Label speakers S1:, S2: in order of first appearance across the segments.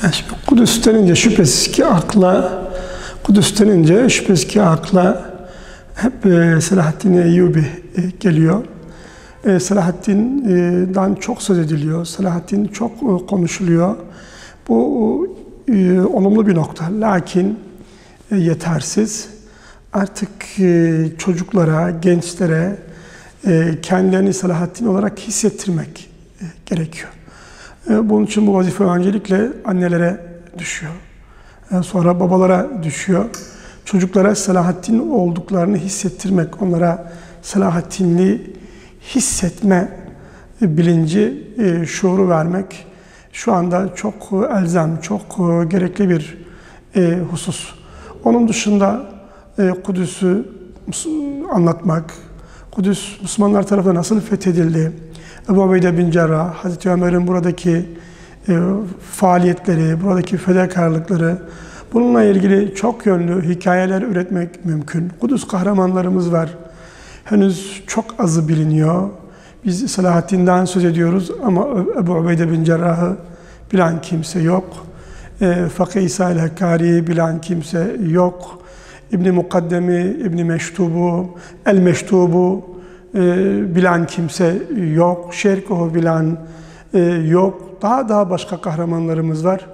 S1: Şimdi Kudüs denince şüphesiz ki akla hep Selahaddin Eyyubi geliyor. Selahaddin'den çok söz ediliyor. Selahaddin çok konuşuluyor. Bu olumlu bir nokta. Lakin yetersiz. Artık çocuklara, gençlere kendilerini Selahaddin olarak hissettirmek gerekiyor. Bunun için bu vazife öncelikle annelere düşüyor. Sonra babalara düşüyor. Çocuklara Selahaddin olduklarını hissettirmek, onlara Selahaddinliği hissetme bilinci, şuuru vermek şu anda çok elzem, çok gerekli bir husus. Onun dışında Kudüs'ü anlatmak, Kudüs Müslümanlar tarafından nasıl fethedildi, Ebu Ubeyde bin Cerrah, Hazreti Ömer'in buradaki faaliyetleri, buradaki fedakarlıkları, bununla ilgili çok yönlü hikayeler üretmek mümkün. Kudüs kahramanlarımız var. Henüz çok azı biliniyor. Biz Selahaddin'den söz ediyoruz ama Ebu Ubeyde bin Cerrah'ı bilen kimse yok. Fakih İsa el-Hakkari'yi bilen kimse yok. İbn-i Mukaddem'i, İbn-i Meştub'u, El-Meştub'u bilen kimse yok. Şerkuh'u bilen yok. Daha başka kahramanlarımız var.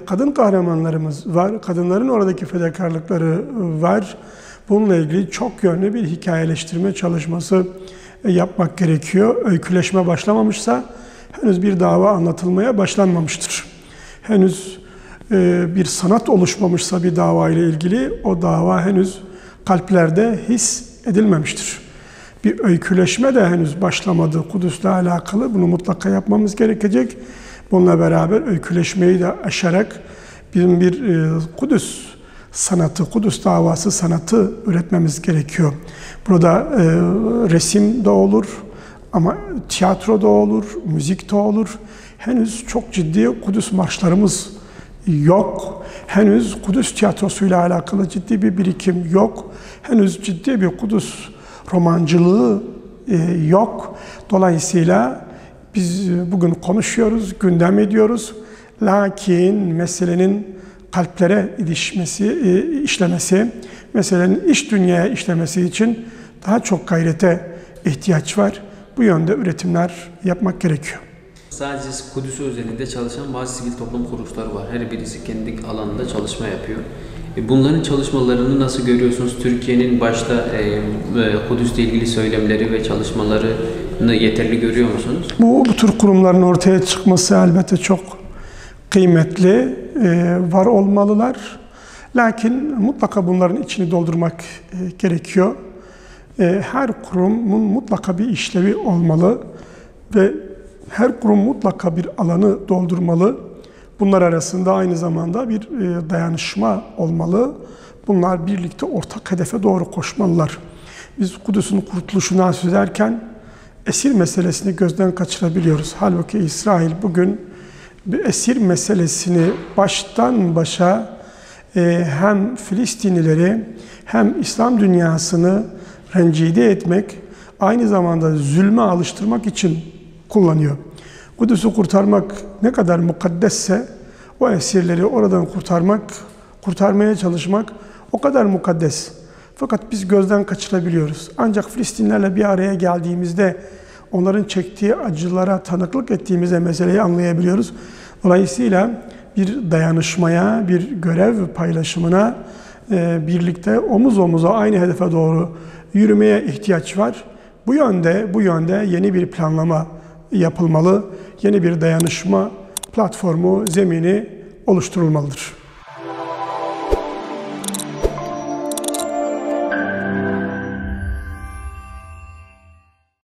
S1: Kadın kahramanlarımız var. Kadınların oradaki fedakarlıkları var. Bununla ilgili çok yönlü bir hikayeleştirme çalışması yapmak gerekiyor. Öyküleşme başlamamışsa henüz bir dava anlatılmaya başlanmamıştır. Henüz bir sanat oluşmamışsa bir dava ile ilgili o dava henüz kalplerde his edilmemiştir. Bir öyküleşme de henüz başlamadı Kudüs'le alakalı. Bunu mutlaka yapmamız gerekecek. Bununla beraber öyküleşmeyi de aşarak bizim bir Kudüs sanatı, Kudüs davası sanatı üretmemiz gerekiyor. Burada resim de olur ama tiyatro da olur, müzik de olur. Henüz çok ciddi Kudüs marşlarımız yok. Henüz Kudüs tiyatrosuyla alakalı ciddi bir birikim yok. Henüz ciddi bir Kudüs romancılığı yok. Dolayısıyla biz bugün konuşuyoruz, gündem ediyoruz. Lakin meselenin kalplere işlemesi, meselenin iç dünyaya işlemesi için daha çok gayrete ihtiyaç var. Bu yönde üretimler yapmak gerekiyor.
S2: Sadece Kudüs özelinde çalışan bazı sivil toplum kuruluşları var. Her birisi kendi alanında çalışma yapıyor. Bunların çalışmalarını nasıl görüyorsunuz? Türkiye'nin başta Kudüs'le ilgili söylemleri ve çalışmalarını yeterli görüyor musunuz?
S1: Bu tür kurumların ortaya çıkması elbette çok kıymetli, var olmalılar. Lakin mutlaka bunların içini doldurmak gerekiyor. Her kurumun mutlaka bir işlevi olmalı ve her kurum mutlaka bir alanı doldurmalı. Bunlar arasında aynı zamanda bir dayanışma olmalı. Bunlar birlikte ortak hedefe doğru koşmalılar. Biz Kudüs'ün kurtuluşundan söz ederken esir meselesini gözden kaçırabiliyoruz. Halbuki İsrail bugün bir esir meselesini baştan başa hem Filistinlileri hem İslam dünyasını rencide etmek, aynı zamanda zulme alıştırmak için kullanıyor. Kudüs'ü kurtarmak ne kadar mukaddesse o esirleri oradan kurtarmaya çalışmak o kadar mukaddes. Fakat biz gözden kaçırabiliyoruz. Ancak Filistinlerle bir araya geldiğimizde onların çektiği acılara tanıklık ettiğimizde meseleyi anlayabiliyoruz. Dolayısıyla bir dayanışmaya, bir görev paylaşımına birlikte omuz omuza aynı hedefe doğru yürümeye ihtiyaç var. Bu yönde yeni bir planlama yapılmalı, yeni bir dayanışma platformu, zemini oluşturulmalıdır.